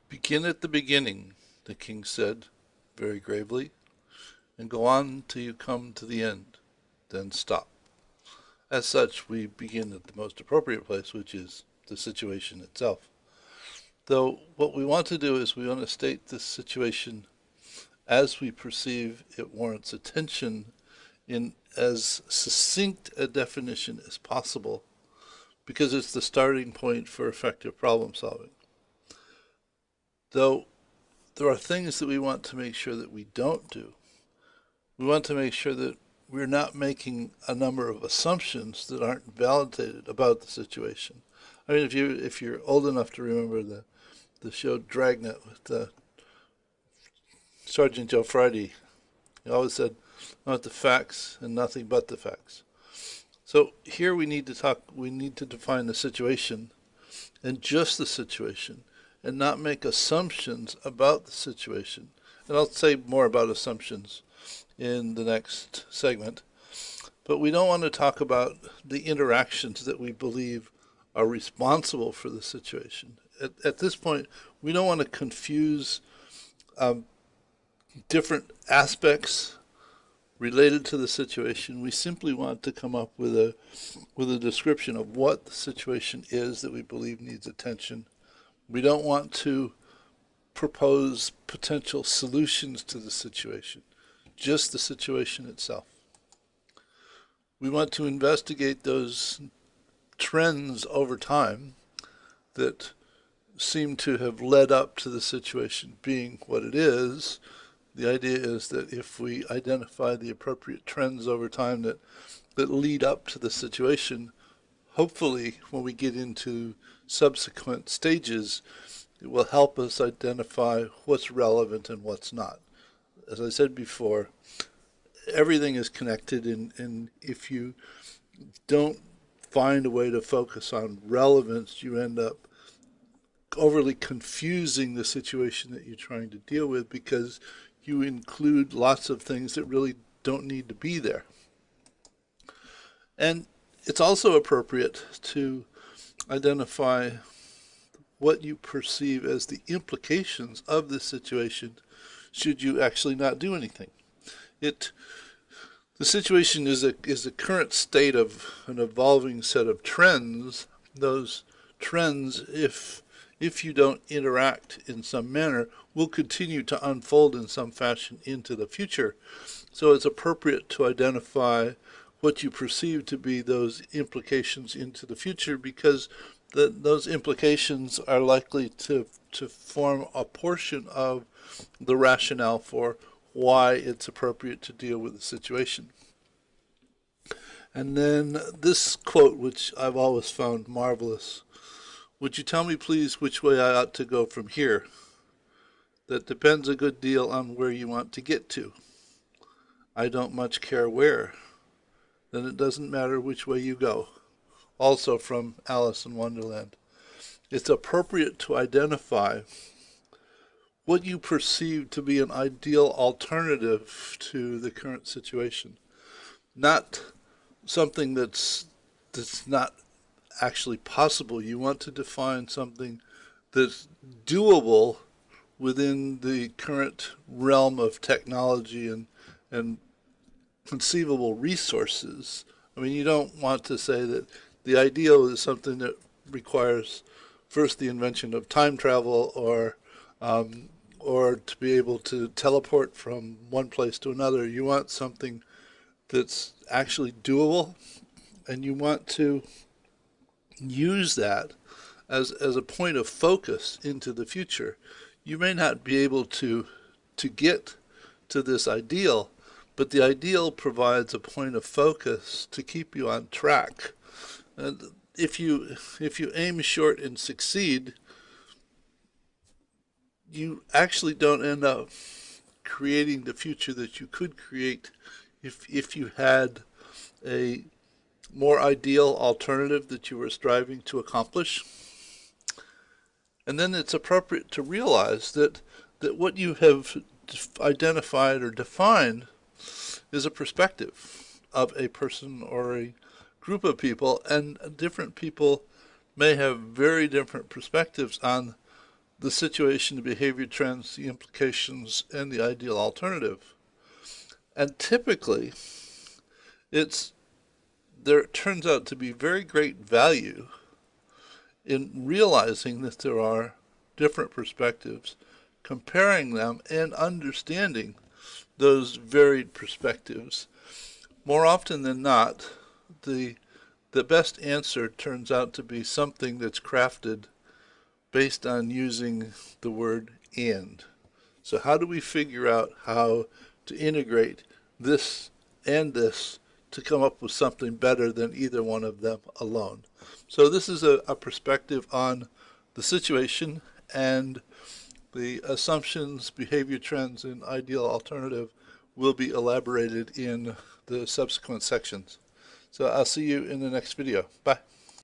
Begin at the beginning, the king said, very gravely, and go on till you come to the end, then stop. As such, we begin at the most appropriate place, which is the situation itself. Though what we want to do is we want to state this situation as we perceive it warrants attention in as succinct a definition as possible, because it's the starting point for effective problem solving. Though there are things that we want to make sure that we don't do. We want to make sure that we're not making a number of assumptions that aren't validated about the situation. I mean, if you're old enough to remember the show Dragnet with Sergeant Joe Friday, he always said, "I want the facts and nothing but the facts." So here we need to define the situation and just the situation, and not make assumptions about the situation. And I'll say more about assumptions in the next segment. But we don't want to talk about the interactions that we believe are responsible for the situation. At this point, we don't want to confuse different aspects related to the situation. We simply want to come up with a description of what the situation is that we believe needs attention. We don't want to propose potential solutions to the situation, just the situation itself. We want to investigate those trends over time that seem to have led up to the situation being what it is. The idea is that if we identify the appropriate trends over time that lead up to the situation, hopefully when we get into subsequent stages, it will help us identify what's relevant and what's not. As I said before, everything is connected, and if you don't find a way to focus on relevance, you end up overly confusing the situation that you're trying to deal with, because you include lots of things that really don't need to be there. And it's also appropriate to identify what you perceive as the implications of this situation should you actually not do anything. The situation is a current state of an evolving set of trends. Those trends, if you don't interact in some manner, will continue to unfold in some fashion into the future. So it's appropriate to identify what you perceive to be those implications into the future, because those implications are likely to form a portion of the rationale for why it's appropriate to deal with the situation. And then this quote, which I've always found marvelous: "Would you tell me, please, which way I ought to go from here? That depends a good deal on where you want to get to. I don't much care where. Then it doesn't matter which way you go." Also from Alice in Wonderland. It's appropriate to identify what you perceive to be an ideal alternative to the current situation. Not something that's not actually possible. You want to define something that's doable within the current realm of technology and conceivable resources. I mean, you don't want to say that the ideal is something that requires first the invention of time travel, or to be able to teleport from one place to another. You want something that's actually doable, and you want to use that as a point of focus into the future. You may not be able to get to this ideal, but the ideal provides a point of focus to keep you on track. And if you aim short and succeed, you actually don't end up creating the future that you could create if you had a more ideal alternative that you were striving to accomplish. And then it's appropriate to realize that what you have identified or defined is a perspective of a person or a group of people, and different people may have very different perspectives on the situation, the behavior trends, the implications, and the ideal alternative. And typically, there turns out to be very great value in realizing that there are different perspectives, comparing them, and understanding those varied perspectives. More often than not, the best answer turns out to be something that's crafted based on using the word and. So how do we figure out how to integrate this and this to come up with something better than either one of them alone? So this is a perspective on the situation, and the assumptions, behavior trends, and ideal alternative will be elaborated in the subsequent sections. So I'll see you in the next video. Bye.